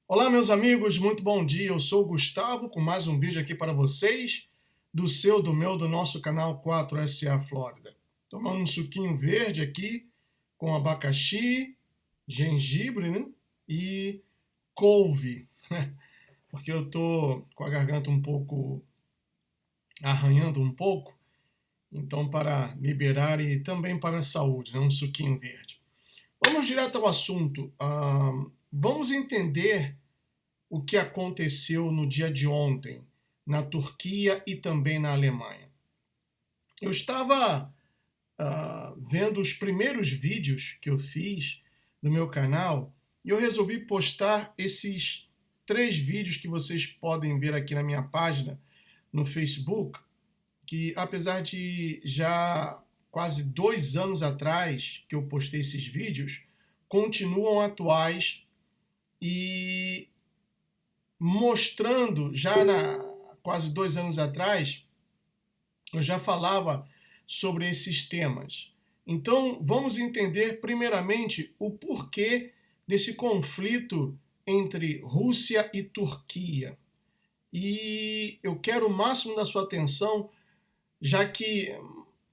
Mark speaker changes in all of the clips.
Speaker 1: Olá, meus amigos, muito bom dia. Eu sou o Gustavo com mais um vídeo aqui para vocês do seu, do meu, do nosso canal 4SA Flórida. Tomando um suquinho verde aqui com abacaxi, gengibre, né? E couve, porque eu tô com a garganta um pouco arranhando um pouco, então para liberar e também para a saúde, né? Um suquinho verde. Vamos direto ao assunto. Vamos entender o que aconteceu no dia de ontem na Turquia e também na Alemanha. Eu estava vendo os primeiros vídeos que eu fiz no meu canal e eu resolvi postar esses 3 vídeos que vocês podem ver aqui na minha página no Facebook, que apesar de já quase 2 anos atrás que eu postei esses vídeos, continuam atuais e mostrando, quase 2 anos atrás, eu já falava sobre esses temas. Então, vamos entender primeiramente o porquê desse conflito entre Rússia e Turquia. E eu quero o máximo da sua atenção, já que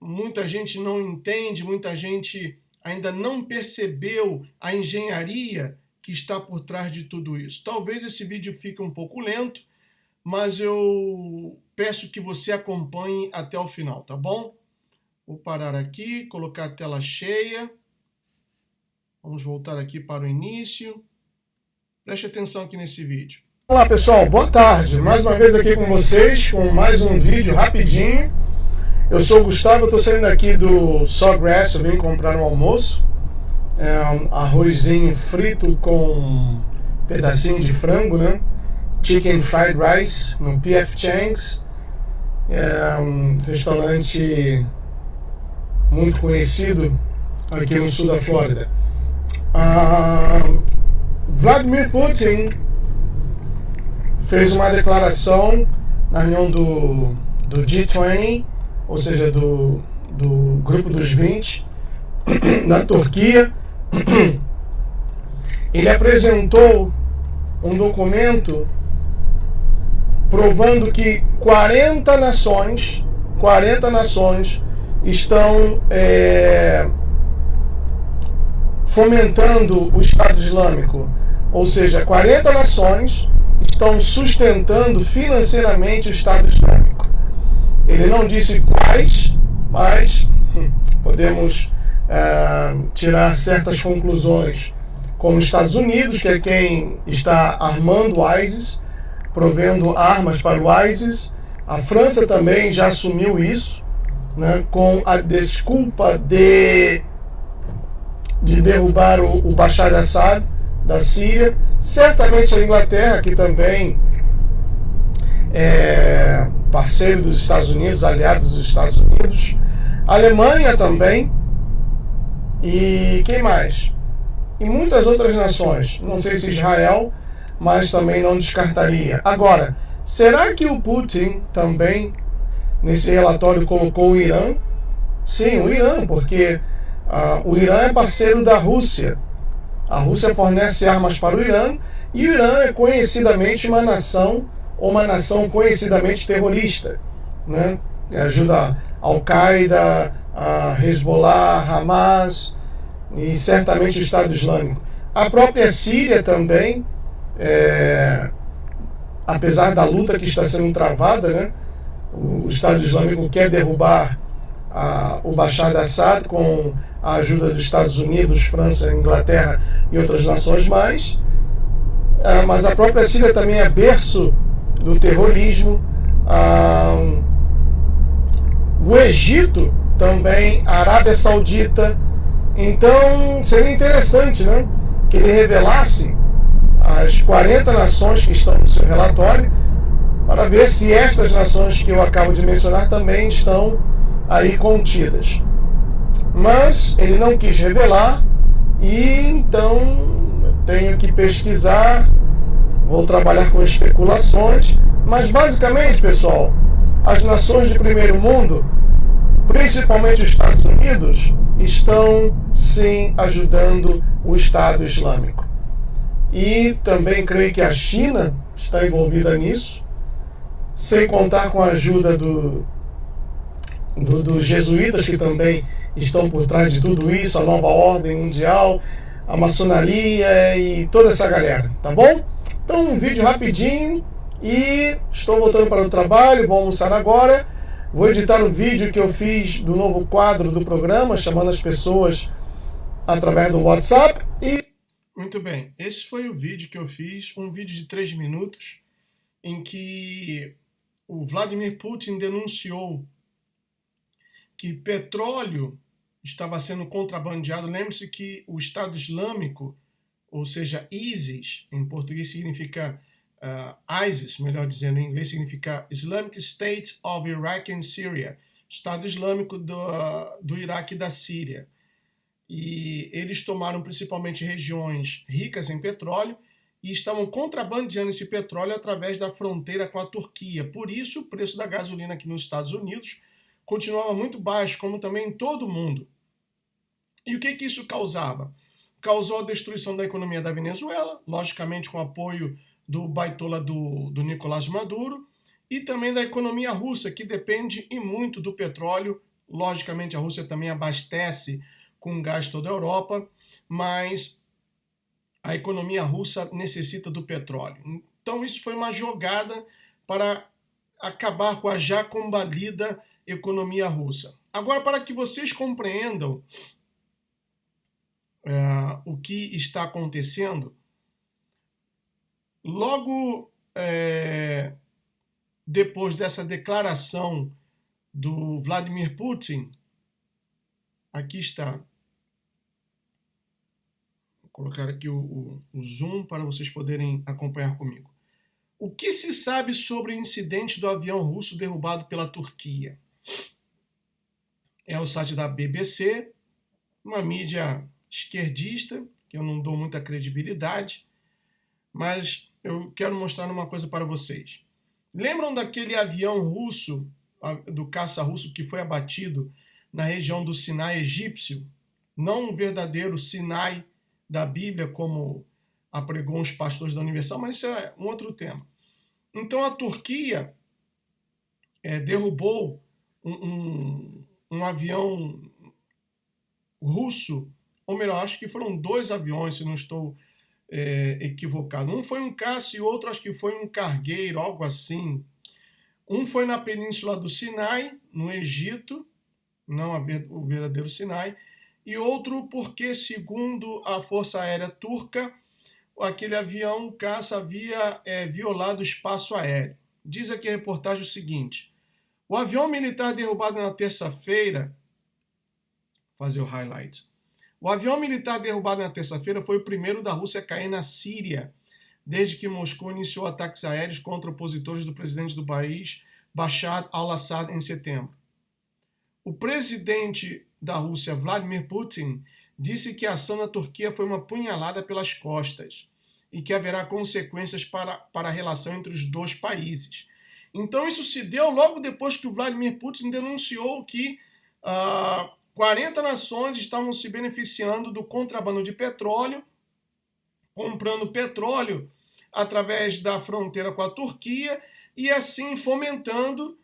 Speaker 1: muita gente não entende, muita gente ainda não percebeu a engenharia que está por trás de tudo isso. Talvez esse vídeo fique um pouco lento, mas eu peço que você acompanhe até o final, tá bom? Vou parar aqui, colocar a tela cheia. Vamos voltar aqui para o início. Preste atenção aqui nesse vídeo. Olá pessoal, boa tarde. Mais uma vez aqui com vocês, com mais um vídeo rapidinho. Eu sou o Gustavo, eu estou saindo aqui do Sawgrass, eu vim comprar um almoço. Um arrozinho frito com um pedacinho de frango, né? Chicken Fried Rice no P.F. Chang's. É um restaurante muito conhecido aqui no sul da Flórida. Vladimir Putin fez uma declaração na reunião do G20, ou seja, do grupo dos 20, na Turquia. Ele apresentou um documento provando que 40 nações estão fomentando o Estado Islâmico. Ou seja, 40 nações estão sustentando financeiramente o Estado Islâmico. Ele não disse quais, mas podemos tirar certas conclusões, como os Estados Unidos, que é quem está armando o ISIS, provendo armas para o ISIS. A França também já assumiu isso, né, com a desculpa de derrubar o Bashar al-Assad da Síria. Certamente a Inglaterra, que também é parceiro dos Estados Unidos, aliado dos Estados Unidos. A Alemanha também. E quem mais? E muitas outras nações. Não sei se Israel, mas também não descartaria. Agora, será que o Putin também, nesse relatório, colocou o Irã? Sim, o Irã, porque o Irã é parceiro da Rússia. A Rússia fornece armas para o Irã, e o Irã é conhecidamente uma nação conhecidamente terrorista, né? Ajuda a Al-Qaeda, a Hezbollah, Hamas e certamente o Estado Islâmico. A própria Síria também, apesar da luta que está sendo travada, né? O Estado Islâmico quer derrubar o Bashar al-Assad com a ajuda dos Estados Unidos, França, Inglaterra e outras nações mais. Mas a própria Síria também é berço do terrorismo. O Egito também, a Arábia Saudita. Então seria interessante, né, que ele revelasse as 40 nações que estão no seu relatório, para ver se estas nações que eu acabo de mencionar também estão aí contidas. Mas ele não quis revelar, e então tenho que pesquisar, vou trabalhar com especulações. Mas basicamente, pessoal, as nações de primeiro mundo, principalmente os Estados Unidos, estão sim ajudando o Estado Islâmico. e também creio que a China está envolvida nisso, sem contar com a ajuda dos jesuítas, que também estão por trás de tudo isso, a nova ordem mundial, a maçonaria e toda essa galera, tá bom? Então, um vídeo rapidinho e estou voltando para o trabalho, vou almoçar agora, vou editar o vídeo que eu fiz do novo quadro do programa, chamando as pessoas através do WhatsApp e... Muito bem, esse foi o vídeo que eu fiz, um vídeo de 3 minutos, em que o Vladimir Putin denunciou que petróleo estava sendo contrabandeado. Lembre-se que o Estado Islâmico, ou seja, ISIS, em português significa ISIS, melhor dizendo, em inglês significa Islamic State of Iraq and Syria, Estado Islâmico do Iraque e da Síria. E eles tomaram principalmente regiões ricas em petróleo e estavam contrabandeando esse petróleo através da fronteira com a Turquia. Por isso, o preço da gasolina aqui nos Estados Unidos continuava muito baixo, como também em todo o mundo. E o que isso causava? Causou a destruição da economia da Venezuela, logicamente com o apoio do baitola do Nicolás Maduro, e também da economia russa, que depende e muito do petróleo. Logicamente, a Rússia também abastece com gás toda a Europa, mas a economia russa necessita do petróleo. Então, isso foi uma jogada para acabar com a já combalida economia russa. Agora, para que vocês compreendam o que está acontecendo, logo depois dessa declaração do Vladimir Putin, aqui está, vou colocar aqui o zoom para vocês poderem acompanhar comigo. O que se sabe sobre o incidente do avião russo derrubado pela Turquia? É o site da BBC, uma mídia esquerdista, que eu não dou muita credibilidade, mas eu quero mostrar uma coisa para vocês. Lembram daquele avião russo, do caça russo, que foi abatido na região do Sinai egípcio? Não um verdadeiro Sinai da Bíblia, como apregou os pastores da Universal, mas isso é um outro tema. Então a Turquia derrubou um avião russo, ou melhor, acho que foram 2 aviões, se não estou equivocado. Um foi um caça e o outro acho que foi um cargueiro, algo assim. Um foi na península do Sinai, no Egito, não o verdadeiro Sinai, e outro porque, segundo a Força Aérea Turca, aquele avião caça havia violado o espaço aéreo. Diz aqui a reportagem o seguinte: o avião militar derrubado na terça-feira, fazer o highlight. O avião militar derrubado na terça-feira foi o primeiro da Rússia a cair na Síria, desde que Moscou iniciou ataques aéreos contra opositores do presidente do país, Bashar al-Assad, em setembro. O presidente da Rússia, Vladimir Putin, disse que a ação na Turquia foi uma punhalada pelas costas e que haverá consequências para a relação entre os 2 países. Então isso se deu logo depois que o Vladimir Putin denunciou que 40 nações estavam se beneficiando do contrabando de petróleo, comprando petróleo através da fronteira com a Turquia e assim fomentando,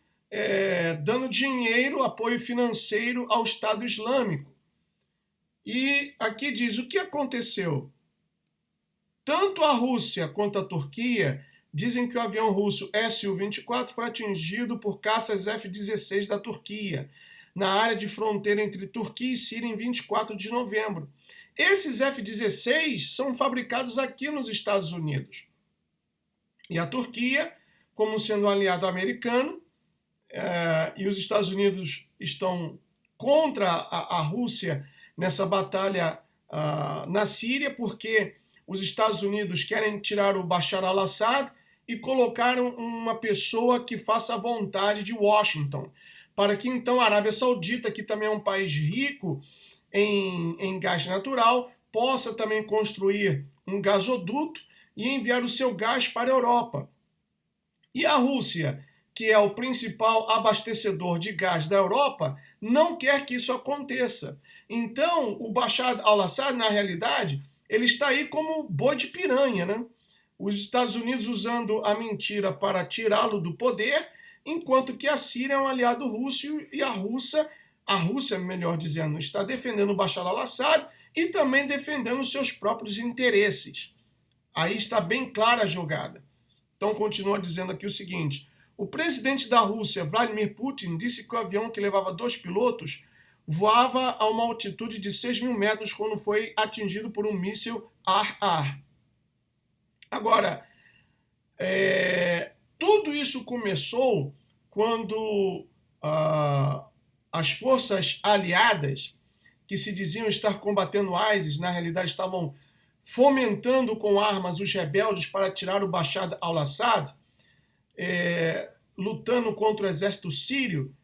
Speaker 1: dando dinheiro, apoio financeiro ao Estado Islâmico. E aqui diz o que aconteceu. Tanto a Rússia quanto a Turquia dizem que o avião russo Su-24 foi atingido por caças F-16 da Turquia, na área de fronteira entre Turquia e Síria, em 24 de novembro. Esses F-16 são fabricados aqui nos Estados Unidos. E a Turquia, como sendo um aliado americano, e os Estados Unidos estão contra a Rússia nessa batalha na Síria, porque os Estados Unidos querem tirar o Bashar al-Assad e colocar uma pessoa que faça a vontade de Washington, para que então a Arábia Saudita, que também é um país rico em gás natural, possa também construir um gasoduto e enviar o seu gás para a Europa. E a Rússia, que é o principal abastecedor de gás da Europa, não quer que isso aconteça. Então, o Bashar al-Assad, na realidade, ele está aí como boi de piranha, né? Os Estados Unidos usando a mentira para tirá-lo do poder, enquanto que a Síria é um aliado russo e a Rússia, melhor dizendo, está defendendo Bashar al-Assad e também defendendo seus próprios interesses. Aí está bem clara a jogada. Então continua dizendo aqui o seguinte: o presidente da Rússia, Vladimir Putin, disse que o avião que levava 2 pilotos voava a uma altitude de 6.000 metros quando foi atingido por um míssil ar-ar. Agora, tudo isso começou quando as forças aliadas, que se diziam estar combatendo o ISIS, na realidade estavam fomentando com armas os rebeldes para tirar o Bashar al-Assad, lutando contra o exército sírio,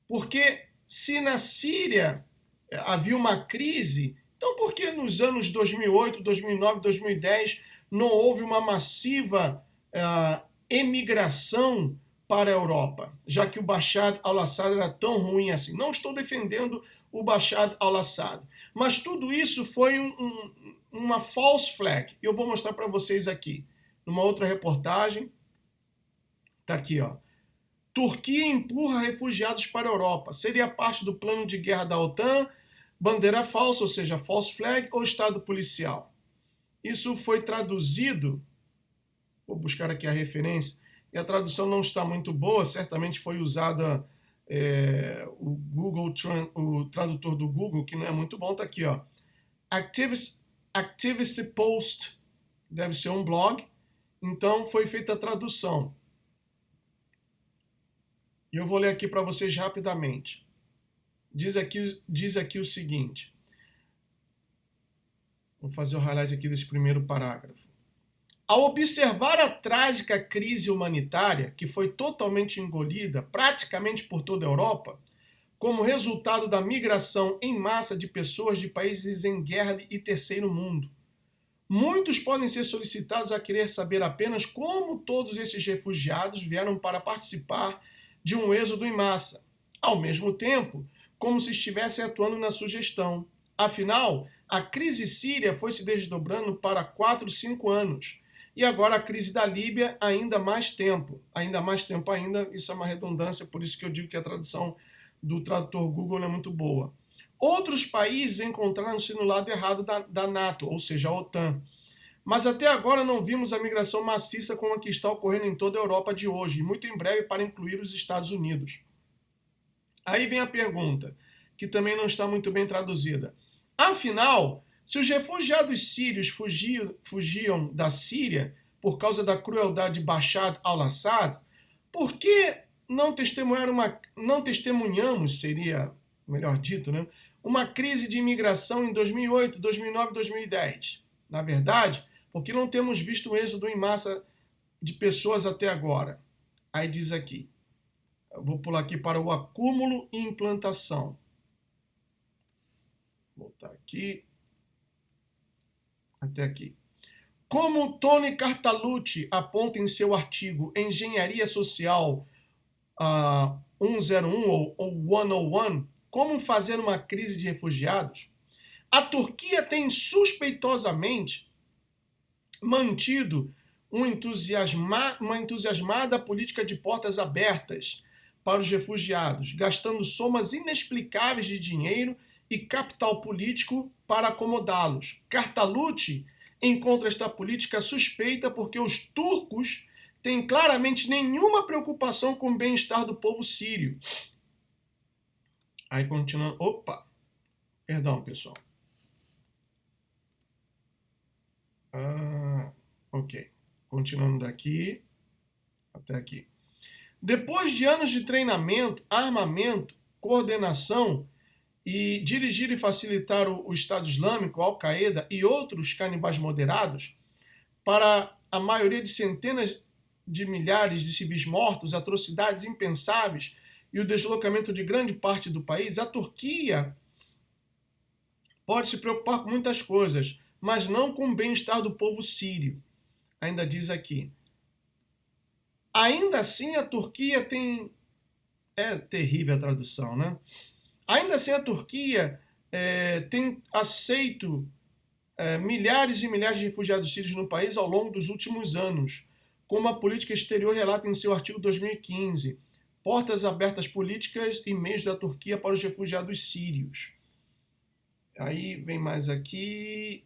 Speaker 1: porque se na Síria havia uma crise, então por que nos anos 2008, 2009, 2010 não houve uma massiva emigração para a Europa, já que o Bashar al-Assad era tão ruim assim? Não estou defendendo o Bashar al-Assad, mas tudo isso foi uma false flag. Eu vou mostrar para vocês aqui, numa outra reportagem. Está aqui, ó. Turquia empurra refugiados para a Europa. Seria parte do plano de guerra da OTAN, bandeira falsa, ou seja, false flag, ou Estado policial? Isso foi traduzido, vou buscar aqui a referência, e a tradução não está muito boa, certamente foi usada o tradutor do Google, que não é muito bom, está aqui, ó. Activist Post, deve ser um blog, então foi feita a tradução. E eu vou ler aqui para vocês rapidamente. Diz aqui o seguinte. Vou fazer o highlight aqui desse primeiro parágrafo. Ao observar a trágica crise humanitária, que foi totalmente engolida praticamente por toda a Europa, como resultado da migração em massa de pessoas de países em guerra e terceiro mundo, muitos podem ser solicitados a querer saber apenas como todos esses refugiados vieram para participar de um êxodo em massa, ao mesmo tempo, como se estivessem atuando na sugestão. Afinal, a crise síria foi se desdobrando para 4, 5 anos. E agora a crise da Líbia, ainda mais tempo. Ainda mais tempo ainda, isso é uma redundância, por isso que eu digo que a tradução do tradutor Google não é muito boa. Outros países encontraram-se no lado errado da NATO, ou seja, a OTAN. Mas até agora não vimos a migração maciça como a que está ocorrendo em toda a Europa de hoje, e muito em breve para incluir os Estados Unidos. Aí vem a pergunta, que também não está muito bem traduzida. Afinal, se os refugiados sírios fugiam da Síria por causa da crueldade de Bashar al-Assad, por que não testemunhamos, seria melhor dito, né, uma crise de imigração em 2008, 2009, 2010? Na verdade, porque não temos visto um êxodo em massa de pessoas até agora. Aí diz aqui, eu vou pular aqui para o acúmulo e implantação. Vou voltar aqui, até aqui. Como Tony Cartalucci aponta em seu artigo Engenharia Social 101 ou 101, como fazer uma crise de refugiados, a Turquia tem suspeitosamente mantido uma entusiasmada política de portas abertas para os refugiados, gastando somas inexplicáveis de dinheiro e capital político para acomodá-los. Cartalucci encontra esta política suspeita porque os turcos têm claramente nenhuma preocupação com o bem-estar do povo sírio. Aí continuando... Opa! Perdão, pessoal. Ok. Continuando daqui até aqui. Depois de anos de treinamento, armamento, coordenação e dirigir e facilitar o Estado Islâmico, a Al-Qaeda e outros canibais moderados, para a maioria de centenas de milhares de civis mortos, atrocidades impensáveis e o deslocamento de grande parte do país, a Turquia pode se preocupar com muitas coisas, mas não com o bem-estar do povo sírio. Ainda diz aqui. Ainda assim, a Turquia tem... É terrível a tradução, né? Ainda assim, a Turquia tem aceito milhares e milhares de refugiados sírios no país ao longo dos últimos anos, como a política exterior relata em seu artigo 2015, portas abertas políticas e meios da Turquia para os refugiados sírios. Aí vem mais aqui.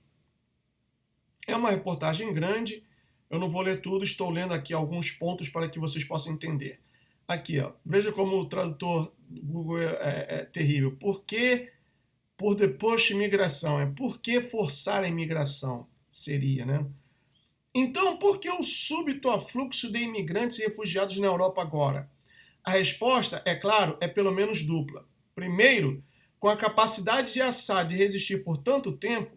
Speaker 1: É uma reportagem grande, eu não vou ler tudo, estou lendo aqui alguns pontos para que vocês possam entender. Aqui, ó, veja como o tradutor do Google é terrível. Por que por depois imigração? Por que forçar a imigração? Seria, né? Então, por que o súbito afluxo de imigrantes e refugiados na Europa agora? A resposta, é claro, é pelo menos dupla. Primeiro, com a capacidade de Assad de resistir por tanto tempo,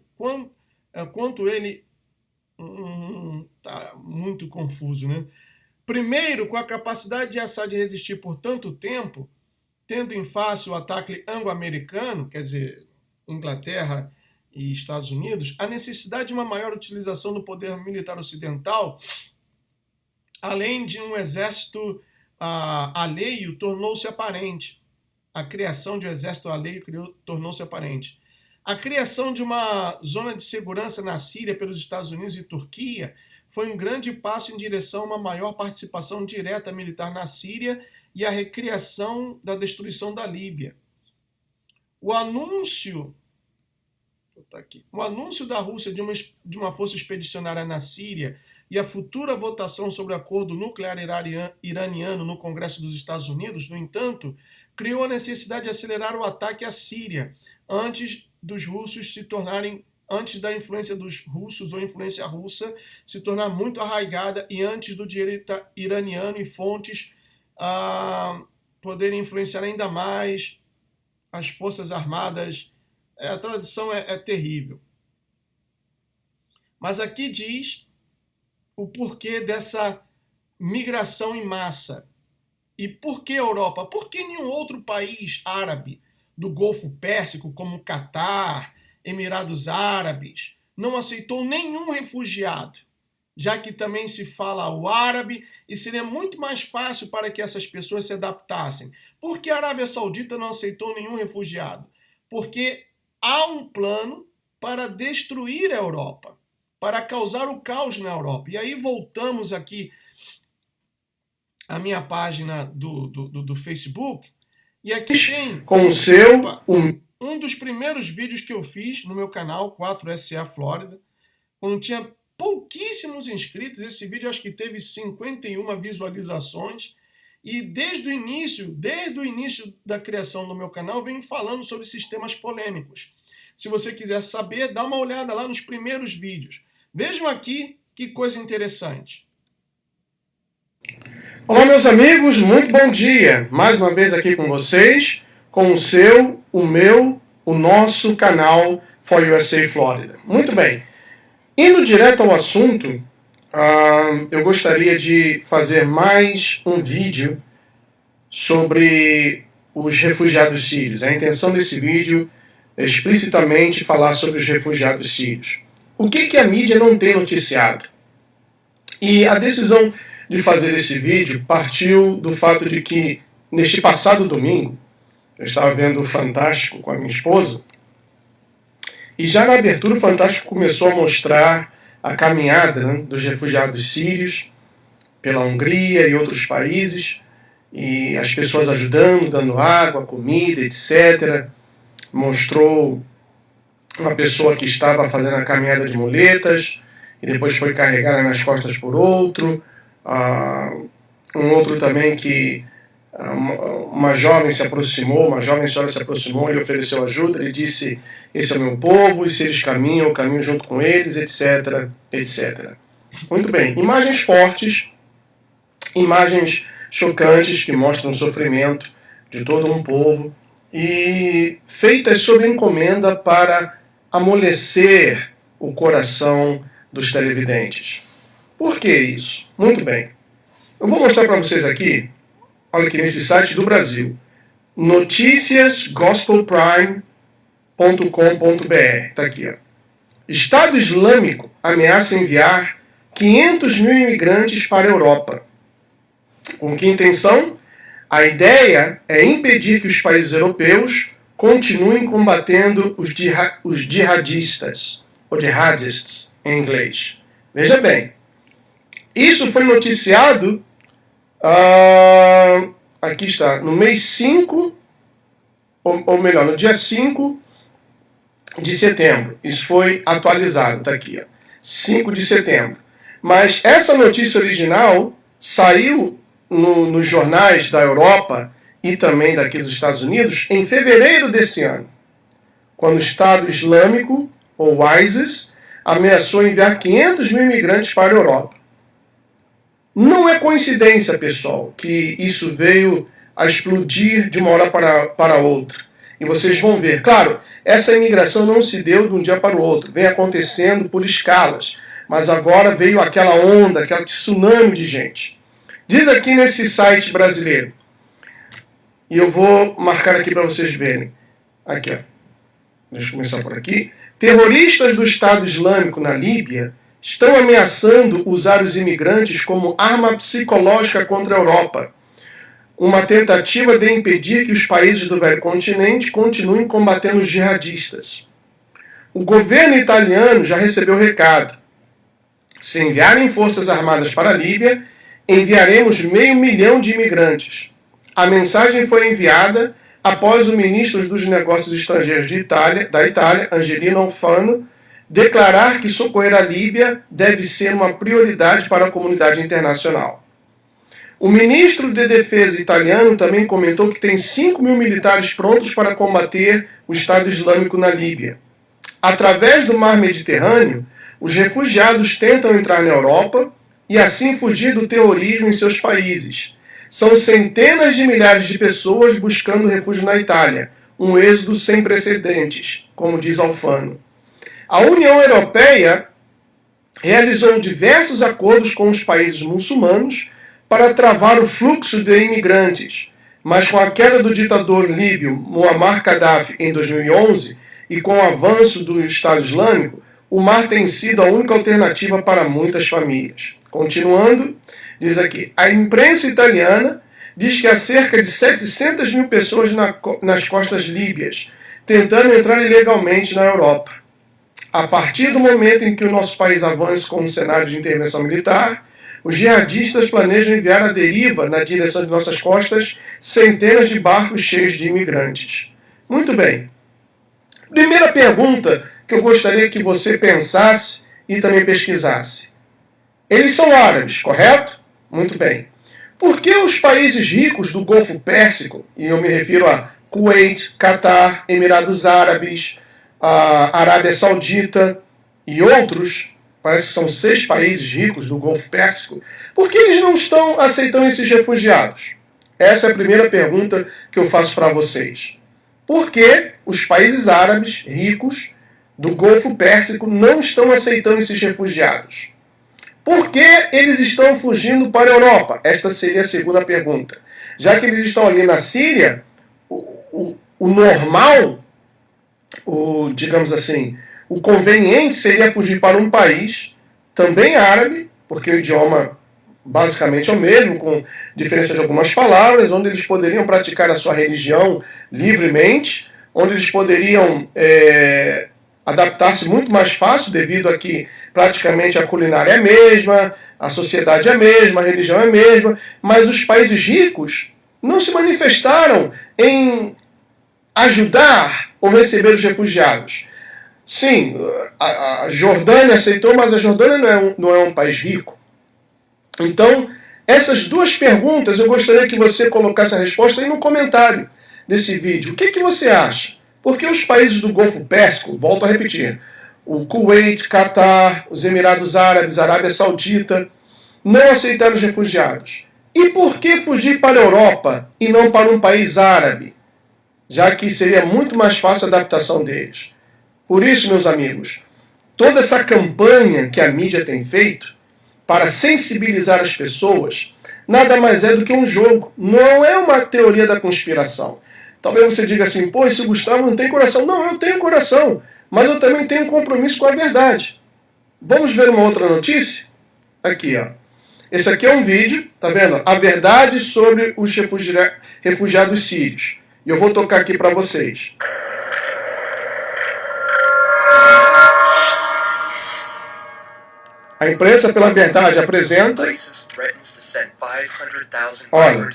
Speaker 1: quanto ele... Tá muito confuso, né? Primeiro, com a capacidade de Assad de resistir por tanto tempo, tendo em face o ataque anglo-americano, quer dizer, Inglaterra e Estados Unidos, a necessidade de uma maior utilização do poder militar ocidental, além de um exército alheio, tornou-se aparente. A criação de um exército alheio tornou-se aparente. A criação de uma zona de segurança na Síria pelos Estados Unidos e Turquia foi um grande passo em direção a uma maior participação direta militar na Síria e a recriação da destruição da Líbia. O anúncio da Rússia de uma força expedicionária na Síria e a futura votação sobre o acordo nuclear iraniano no Congresso dos Estados Unidos, no entanto, criou a necessidade de acelerar o ataque à Síria antes da influência dos russos ou influência russa se tornar muito arraigada e antes do direito iraniano e fontes poderem influenciar ainda mais as forças armadas. A tradução é terrível. Mas aqui diz o porquê dessa migração em massa. E por que Europa? Por que nenhum outro país árabe do Golfo Pérsico, como Catar, Emirados Árabes, não aceitou nenhum refugiado, já que também se fala o árabe e seria muito mais fácil para que essas pessoas se adaptassem? Por que a Arábia Saudita não aceitou nenhum refugiado? Porque há um plano para destruir a Europa, para causar o caos na Europa. E aí voltamos aqui à minha página do Facebook, e aqui tem
Speaker 2: com o seu
Speaker 1: um dos primeiros vídeos que eu fiz no meu canal, 4SA Flórida, quando tinha pouquíssimos inscritos. Esse vídeo acho que teve 51 visualizações. E desde o início da criação do meu canal, eu venho falando sobre sistemas polêmicos. Se você quiser saber, dá uma olhada lá nos primeiros vídeos. Vejam aqui que coisa interessante.
Speaker 2: Olá, meus amigos, muito bom dia. Mais uma vez aqui com vocês, com o seu, o meu, o nosso canal 4USA Flórida. Muito bem. Indo direto ao assunto, eu gostaria de fazer mais um vídeo sobre os refugiados sírios. A intenção desse vídeo é explicitamente falar sobre os refugiados sírios. O que a mídia não tem noticiado? E a decisão de fazer esse vídeo partiu do fato de que, neste passado domingo, eu estava vendo o Fantástico com a minha esposa, e já na abertura o Fantástico começou a mostrar a caminhada, né, dos refugiados sírios pela Hungria e outros países, e as pessoas ajudando, dando água, comida, etc. Mostrou uma pessoa que estava fazendo a caminhada de muletas e depois foi carregada nas costas por outro. Um outro também que uma jovem se aproximou, uma jovem senhora se aproximou, ele ofereceu ajuda, ele disse: esse é o meu povo, e se eles caminham, eu caminho junto com eles, etc, etc. Muito bem, imagens fortes, imagens chocantes que mostram o sofrimento de todo um povo e feitas sob encomenda para amolecer o coração dos televidentes. Por que isso? Muito bem. Eu vou mostrar para vocês aqui, olha aqui nesse site do Brasil, noticiasgospelprime.com.br. Está aqui, ó. Estado Islâmico ameaça enviar 500 mil imigrantes para a Europa. Com que intenção? A ideia é impedir que os países europeus continuem combatendo os jihadistas. ou jihadists em inglês. Veja bem, isso foi noticiado, aqui está, no mês 5, ou melhor, no dia 5 de setembro. Isso foi atualizado, está aqui, ó, 5 de setembro. Mas essa notícia original saiu nos jornais da Europa e também daqui dos Estados Unidos em fevereiro desse ano, quando o Estado Islâmico, ou ISIS, ameaçou enviar 500 mil imigrantes para a Europa. Não é coincidência, pessoal, que isso veio a explodir de uma hora para outra. E vocês vão ver, claro, essa imigração não se deu de um dia para o outro, vem acontecendo por escalas, mas agora veio aquela onda, aquele tsunami de gente. Diz aqui nesse site brasileiro, e eu vou marcar aqui para vocês verem, aqui, ó. Deixa eu começar por aqui. Terroristas do Estado Islâmico na Líbia estão ameaçando usar os imigrantes como arma psicológica contra a Europa. Uma tentativa de impedir que os países do velho continente continuem combatendo os jihadistas. O governo italiano já recebeu o recado. Se enviarem forças armadas para a Líbia, enviaremos 500 mil de imigrantes. A mensagem foi enviada após o ministro dos Negócios Estrangeiros da Itália, Angelino Alfano, declarar que socorrer a Líbia deve ser uma prioridade para a comunidade internacional. O ministro de Defesa italiano também comentou que tem 5 mil militares prontos para combater o Estado Islâmico na Líbia. Através do Mar Mediterrâneo, os refugiados tentam entrar na Europa e assim fugir do terrorismo em seus países. São centenas de milhares de pessoas buscando refúgio na Itália, um êxodo sem precedentes, como diz Alfano. A União Europeia realizou diversos acordos com os países muçulmanos para travar o fluxo de imigrantes, mas com a queda do ditador líbio Muammar Gaddafi em 2011 e com o avanço do Estado Islâmico, o mar tem sido a única alternativa para muitas famílias. Continuando, diz aqui, a imprensa italiana diz que há cerca de 700 mil pessoas nas costas líbias, tentando entrar ilegalmente na Europa. A partir do momento em que o nosso país avance com um cenário de intervenção militar, os jihadistas planejam enviar à deriva, na direção de nossas costas, centenas de barcos cheios de imigrantes. Muito bem. Primeira pergunta que eu gostaria que você pensasse e também pesquisasse. Eles são árabes, correto? Muito bem. Por que os países ricos do Golfo Pérsico, e eu me refiro a Kuwait, Catar, Emirados Árabes, a Arábia Saudita e outros, parece que são 6 países ricos do Golfo Pérsico, por que eles não estão aceitando esses refugiados? Essa é a primeira pergunta que eu faço para vocês. Por que os países árabes ricos do Golfo Pérsico não estão aceitando esses refugiados? Por que eles estão fugindo para a Europa? Esta seria a segunda pergunta. Já que eles estão ali na Síria, o normal, digamos assim, o conveniente seria fugir para um país também árabe, porque o idioma basicamente é o mesmo, com diferença de algumas palavras, onde eles poderiam praticar a sua religião livremente, onde eles poderiam adaptar-se muito mais fácil, devido a que praticamente a culinária é a mesma, a sociedade é a mesma, a religião é a mesma, mas os países ricos não se manifestaram em ajudar ou receber os refugiados. Sim, a Jordânia aceitou, mas a Jordânia não é um país rico. Então, essas duas perguntas eu gostaria que você colocasse a resposta aí no comentário desse vídeo. O que você acha? Por que os países do Golfo Pérsico, volto a repetir, o Kuwait, Catar, os Emirados Árabes, a Arábia Saudita, não aceitaram os refugiados? E por que fugir para a Europa e não para um país árabe? Já que seria muito mais fácil a adaptação deles. Por isso, meus amigos, toda essa campanha que a mídia tem feito para sensibilizar as pessoas, nada mais é do que um jogo. Não é uma teoria da conspiração. Talvez você diga assim, pô, esse Gustavo não tem coração. Não, eu tenho coração, mas eu também tenho um compromisso com a verdade. Vamos ver uma outra notícia? Aqui, ó. Esse aqui é um vídeo, tá vendo? A verdade sobre os refugiados sírios. E eu vou tocar aqui para vocês. A Imprensa pela Liberdade apresenta. Olha,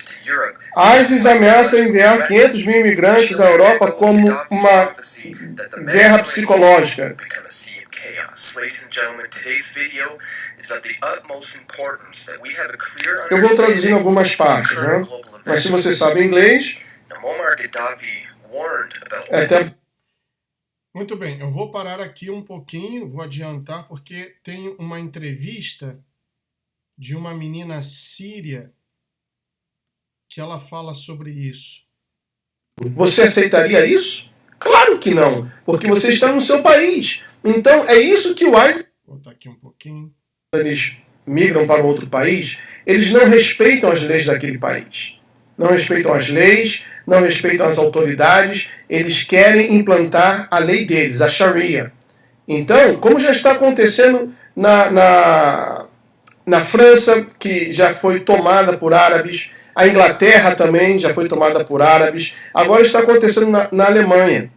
Speaker 2: ISIS ameaça enviar 500 mil imigrantes à Europa como uma guerra psicológica. Eu vou traduzir em algumas partes, né? Mas se você sabe inglês, é até...
Speaker 1: Muito bem, eu vou parar aqui um pouquinho, vou adiantar, porque tem uma entrevista de uma menina síria que ela fala sobre isso.
Speaker 2: Você aceitaria isso? Claro que não, porque você está no seu país. Então é isso que o ISIS...
Speaker 1: Vou botar aqui um pouquinho.
Speaker 2: Eles migram para outro país, eles não respeitam as leis daquele país. Não respeitam as leis, não respeitam as autoridades, eles querem implantar a lei deles, a Sharia. Então, como já está acontecendo na França, que já foi tomada por árabes, a Inglaterra também já foi tomada por árabes, agora está acontecendo na Alemanha.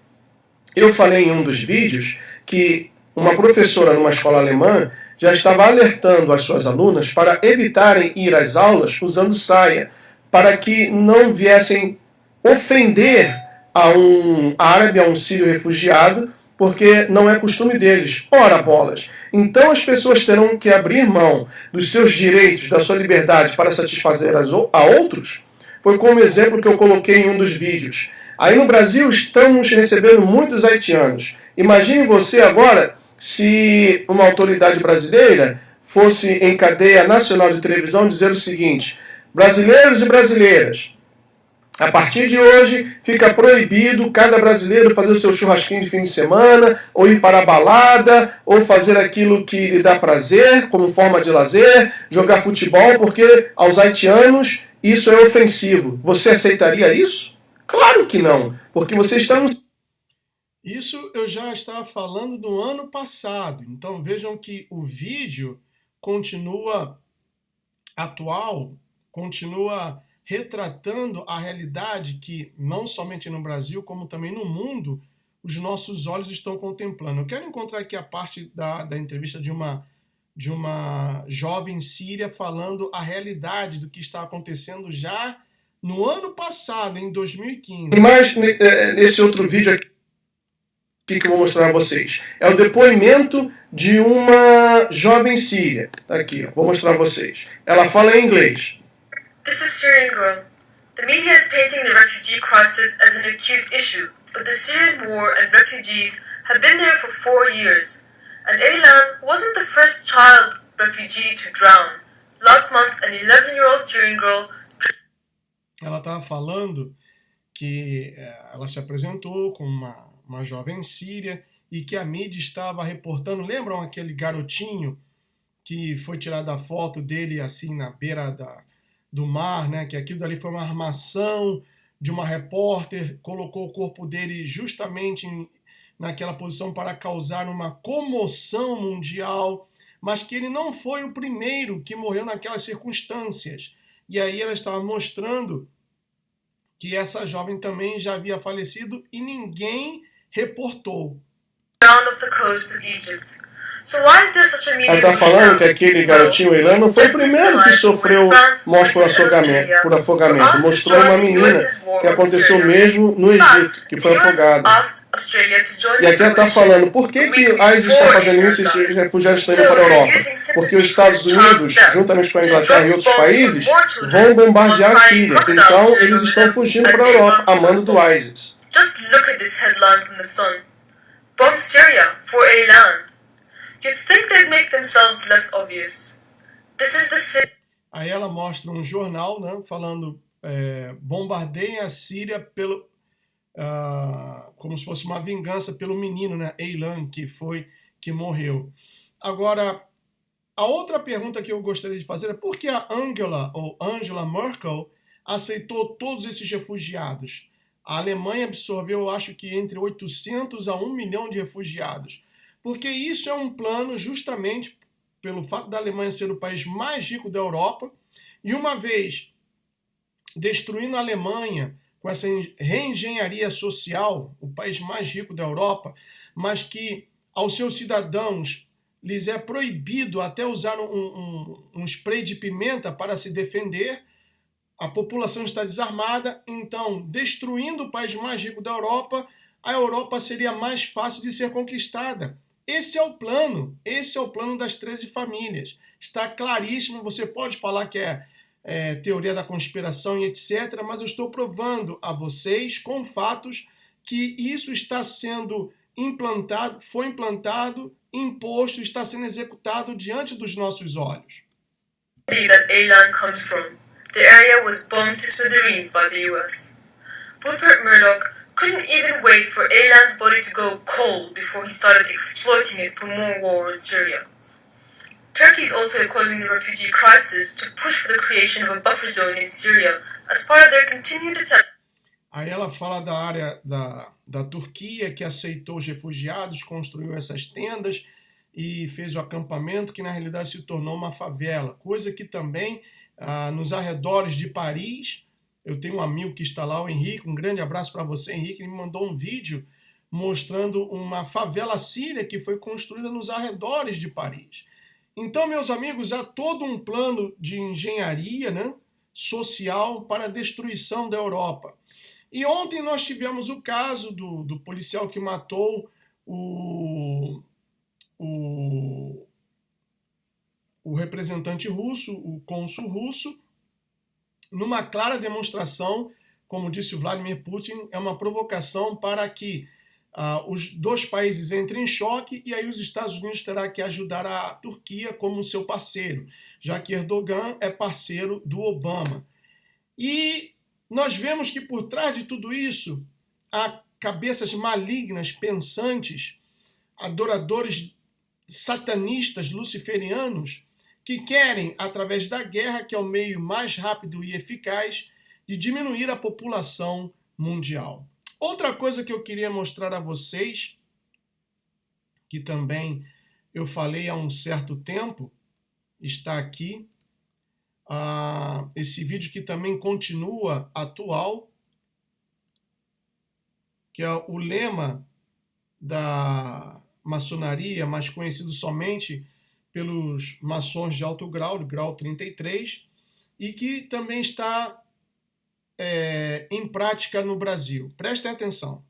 Speaker 2: Eu falei em um dos vídeos que uma professora numa escola alemã já estava alertando as suas alunas para evitarem ir às aulas usando saia, para que não viessem ofender a um árabe, a um sírio refugiado, porque não é costume deles. Ora bolas! Então as pessoas terão que abrir mão dos seus direitos, da sua liberdade para satisfazer a outros? Foi como exemplo que eu coloquei em um dos vídeos. Aí no Brasil estamos recebendo muitos haitianos. Imagine você agora se uma autoridade brasileira fosse em cadeia nacional de televisão dizer o seguinte: brasileiros e brasileiras, a partir de hoje fica proibido cada brasileiro fazer o seu churrasquinho de fim de semana, ou ir para a balada, ou fazer aquilo que lhe dá prazer, como forma de lazer, jogar futebol, porque aos haitianos isso é ofensivo. Você aceitaria isso? Claro que não, porque você está no...
Speaker 1: Isso eu já estava falando do ano passado. Então vejam que o vídeo continua atual, continua retratando a realidade que, não somente no Brasil, como também no mundo, os nossos olhos estão contemplando. Eu quero encontrar aqui a parte da entrevista de uma jovem síria falando a realidade do que está acontecendo já no ano passado, em 2015.
Speaker 2: E mais nesse outro vídeo aqui que eu vou mostrar a vocês. É o depoimento de uma jovem síria. Tá aqui, ó. Vou mostrar a vocês. Ela fala em inglês.
Speaker 3: This is Syrian girl. The media is painting the refugee crisis as an acute issue, but the Syrian war and refugees have been there for 4 years. And Aylan wasn't the first child refugee to drown. Last month, an 11-year-old Syrian girl...
Speaker 1: Ela estava falando que ela se apresentou com uma jovem síria e que a mídia estava reportando. Lembram aquele garotinho que foi tirada a foto dele assim na beira do mar, né? Que aquilo dali foi uma armação de uma repórter, colocou o corpo dele justamente naquela posição para causar uma comoção mundial, mas que ele não foi o primeiro que morreu naquelas circunstâncias. E aí ela estava mostrando que essa jovem também já havia falecido e ninguém reportou.
Speaker 2: Ela está falando que aquele garotinho Aylan não foi o primeiro que sofreu morte por afogamento. Mostrou uma menina que aconteceu mesmo no Egito, que foi afogada. E aqui ela está falando, por que a ISIS está fazendo isso e os refugiados estão indo para a Europa? Porque os Estados Unidos, juntamente com a Inglaterra e outros países, vão bombardear a Síria. Então eles estão fugindo para a Europa, a mando do ISIS.
Speaker 3: Just look at this headline from the Sun. Bomb Syria for Aylan. You'd think they'd make themselves less obvious. This is the...
Speaker 1: Aí ela mostra um jornal, né, falando bombardeiem a Síria como se fosse uma vingança pelo menino, né, Aylan, que morreu. Agora, a outra pergunta que eu gostaria de fazer é por que a Angela Merkel aceitou todos esses refugiados? A Alemanha absorveu, eu acho que entre 800 a 1 milhão de refugiados. Porque isso é um plano justamente pelo fato da Alemanha ser o país mais rico da Europa, e uma vez destruindo a Alemanha com essa reengenharia social, o país mais rico da Europa, mas que aos seus cidadãos lhes é proibido até usar um spray de pimenta para se defender. A população está desarmada, então, destruindo o país mais rico da Europa, a Europa seria mais fácil de ser conquistada. Esse é o plano das 13 famílias. Está claríssimo, você pode falar que é teoria da conspiração e etc., mas eu estou provando a vocês, com fatos, que isso está sendo implantado, foi implantado, imposto, está sendo executado diante dos nossos olhos.
Speaker 3: That Elan comes from. The area was bombed to smithereens by the US. Rupert Murdoch couldn't even wait for Elan's body to go cold before he started exploiting it for more war in Syria. Turkey is also causing the refugee crisis to push for the creation of a buffer zone in Syria as part of their continued attempt.
Speaker 1: Aí ela fala da área da Turquia, que aceitou os refugiados, construiu essas tendas e fez o acampamento, que na realidade se tornou uma favela, coisa que também nos arredores de Paris, eu tenho um amigo que está lá, o Henrique, um grande abraço para você, Henrique, ele me mandou um vídeo mostrando uma favela síria que foi construída nos arredores de Paris. Então, meus amigos, há todo um plano de engenharia, né, social para a destruição da Europa. E ontem nós tivemos o caso do policial que matou o representante russo, o cônsul russo, numa clara demonstração, como disse o Vladimir Putin, é uma provocação para que os dois países entrem em choque e aí os Estados Unidos terá que ajudar a Turquia como seu parceiro, já que Erdogan é parceiro do Obama. E nós vemos que por trás de tudo isso há cabeças malignas, pensantes, adoradores satanistas, luciferianos, que querem, através da guerra, que é o meio mais rápido e eficaz, de diminuir a população mundial. Outra coisa que eu queria mostrar a vocês, que também eu falei há um certo tempo, está aqui. Esse vídeo que também continua atual, que é o lema da maçonaria, mais conhecido somente pelos maçons de alto grau, de grau 33, e que também está em prática no Brasil. Prestem atenção.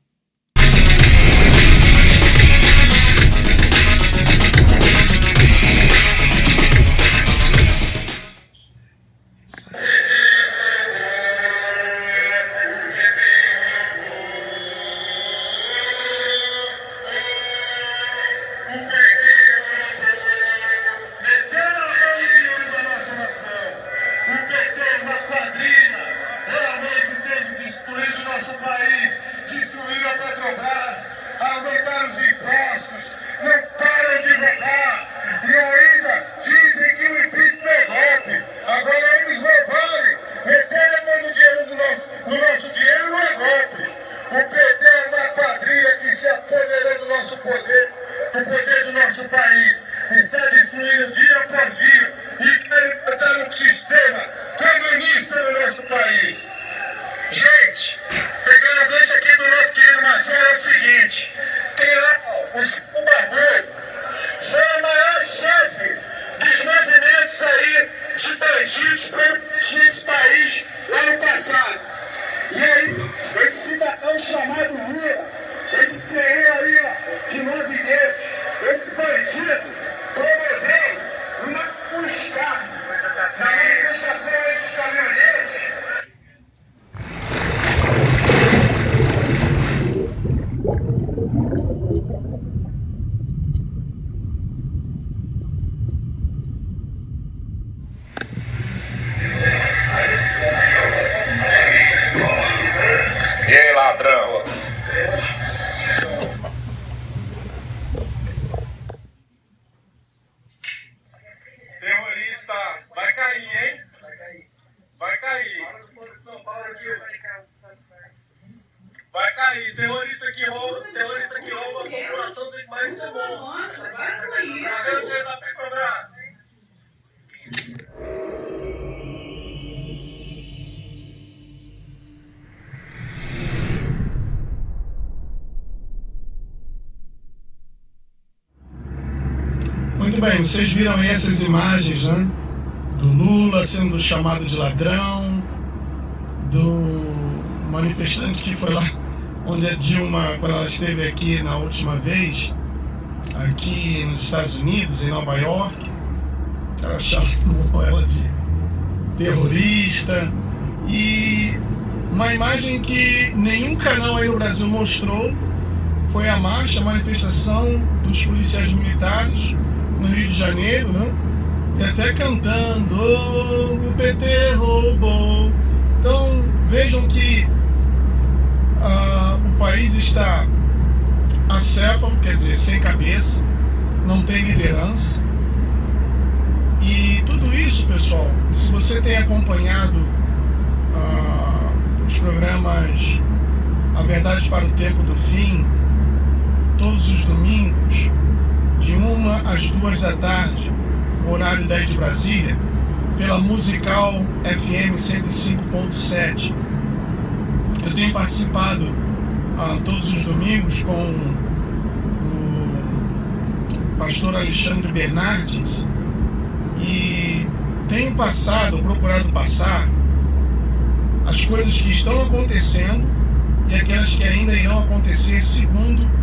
Speaker 4: Terrorista
Speaker 1: Muito bem, vocês viram aí essas imagens, né? Do Lula sendo chamado de ladrão, do manifestante que foi lá onde a Dilma, quando ela esteve aqui na última vez, aqui nos Estados Unidos, em Nova York, o cara chamou ela de terrorista. E uma imagem que nenhum canal aí no Brasil mostrou foi a marcha, a manifestação dos policiais militares no Rio de Janeiro, né? E até cantando, oh, o PT roubou. Então vejam que o país está acéfalo, quer dizer, sem cabeça, não tem liderança. E tudo isso, pessoal, se você tem acompanhado os programas A Verdade para o Tempo do Fim, todos os domingos, de 1 às 2 da tarde, horário daí de Brasília, pela Musical FM 105.7. Eu tenho participado todos os domingos com o pastor Alexandre Bernardes e tenho procurado passar as coisas que estão acontecendo e aquelas que ainda irão acontecer segundo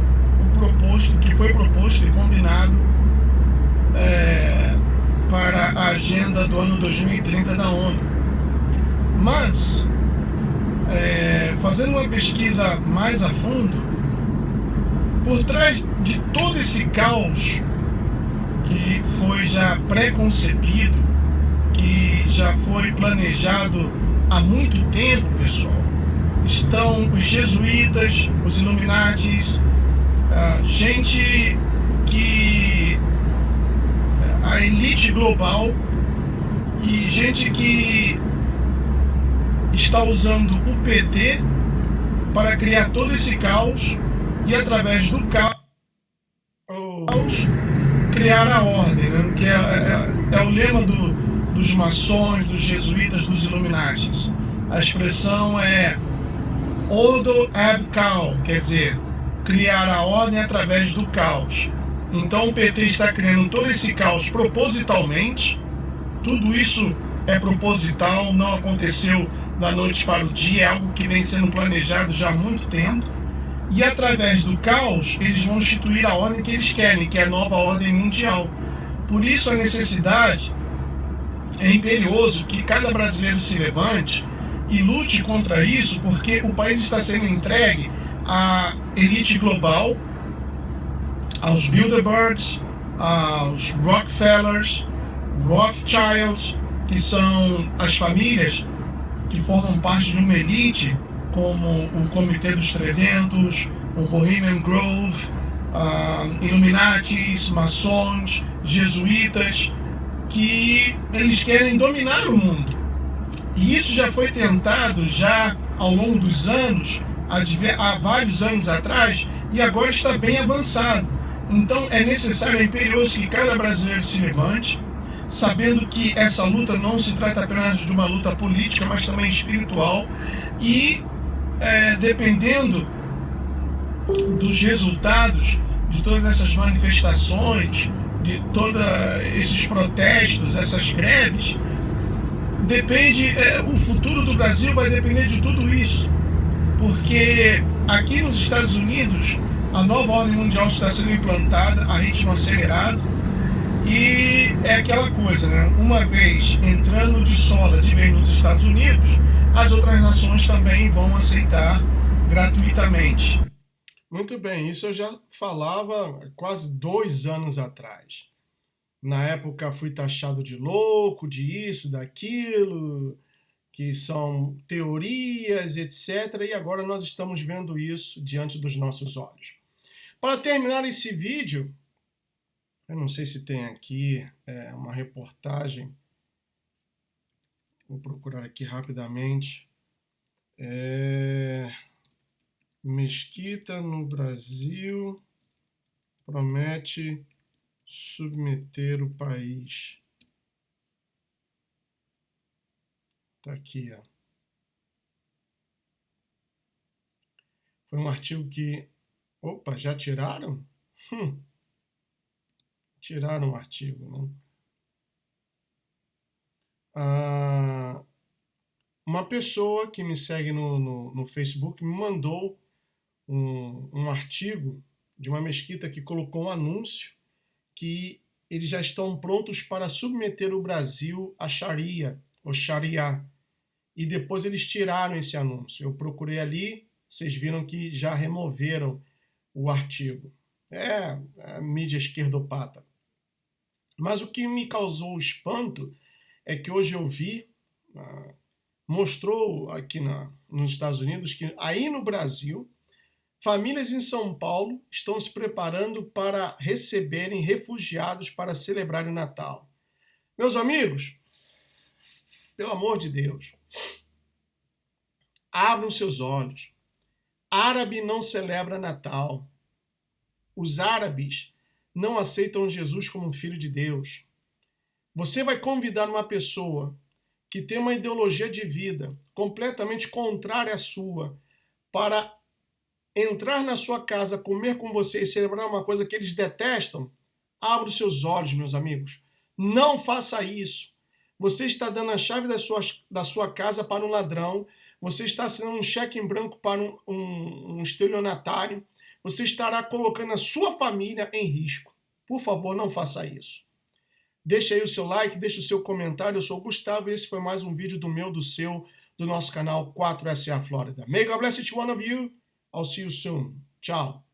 Speaker 1: o que foi proposto e combinado para a agenda do ano 2030 da ONU. Mas, fazendo uma pesquisa mais a fundo, por trás de todo esse caos que foi já pré-concebido, que já foi planejado há muito tempo, pessoal, estão os jesuítas, os Illuminatis, gente que a elite global e gente que está usando o PT para criar todo esse caos e através do caos criar a ordem, né? Que é o lema dos maçons, dos jesuítas, dos Illuminatis. A expressão é Ordo ab Chaos, quer dizer, criar a ordem através do caos. Então o PT está criando todo esse caos propositalmente. Tudo isso é proposital, não aconteceu da noite para o dia, é algo que vem sendo planejado já há muito tempo. E através do caos, eles vão instituir a ordem que eles querem, que é a nova ordem mundial. Por isso a necessidade é imperioso que cada brasileiro se levante e lute contra isso, porque o país está sendo entregue à elite global, aos Bilderbergs, aos Rockefellers, Rothschilds, que são as famílias que formam parte de uma elite, como o Comitê dos 300, o Bohemian Grove, Illuminatis, maçons, jesuítas, que eles querem dominar o mundo. E isso já foi tentado já ao longo dos anos, há vários anos atrás, e agora está bem avançado. Então é necessário, é imperioso que cada brasileiro se levante, sabendo que essa luta não se trata apenas de uma luta política, mas também espiritual, e dependendo dos resultados de todas essas manifestações, de todos esses protestos, essas greves, o futuro do Brasil vai depender de tudo isso, porque aqui nos Estados Unidos a nova ordem mundial está sendo implantada a ritmo acelerado e é aquela coisa, né? Uma vez entrando de sola de vez nos Estados Unidos, as outras nações também vão aceitar gratuitamente. Muito bem, isso eu já falava há quase 2 anos atrás. Na época fui taxado de louco, de isso, daquilo, que são teorias, etc. E agora nós estamos vendo isso diante dos nossos olhos. Para terminar esse vídeo, eu não sei se tem aqui uma reportagem, vou procurar aqui rapidamente. Mesquita no Brasil promete submeter o país. Tá aqui, ó. Foi um artigo que... Opa, já tiraram? Tiraram o artigo, né? Uma pessoa que me segue no Facebook me mandou um artigo de uma mesquita que colocou um anúncio que eles já estão prontos para submeter o Brasil à Sharia, ou Sharia. E depois eles tiraram esse anúncio. Eu procurei ali, vocês viram que já removeram o artigo. É a mídia esquerdopata. Mas o que me causou espanto é que hoje eu vi, mostrou aqui nos Estados Unidos, que aí no Brasil, famílias em São Paulo estão se preparando para receberem refugiados para celebrarem o Natal. Meus amigos, pelo amor de Deus, abram seus olhos. Árabe não celebra Natal. Os árabes não aceitam Jesus como um filho de Deus. Você vai convidar uma pessoa que tem uma ideologia de vida completamente contrária à sua para entrar na sua casa, comer com você e celebrar uma coisa que eles detestam? Abra os seus olhos, meus amigos. Não faça isso. Você está dando a chave da sua casa para um ladrão. Você está assinando um cheque em branco para um estelionatário. Você estará colocando a sua família em risco. Por favor, não faça isso. Deixe aí o seu like, deixe o seu comentário. Eu sou o Gustavo e esse foi mais um vídeo do nosso canal 4SA Flórida. May God bless each one of you. I'll see you soon. Tchau.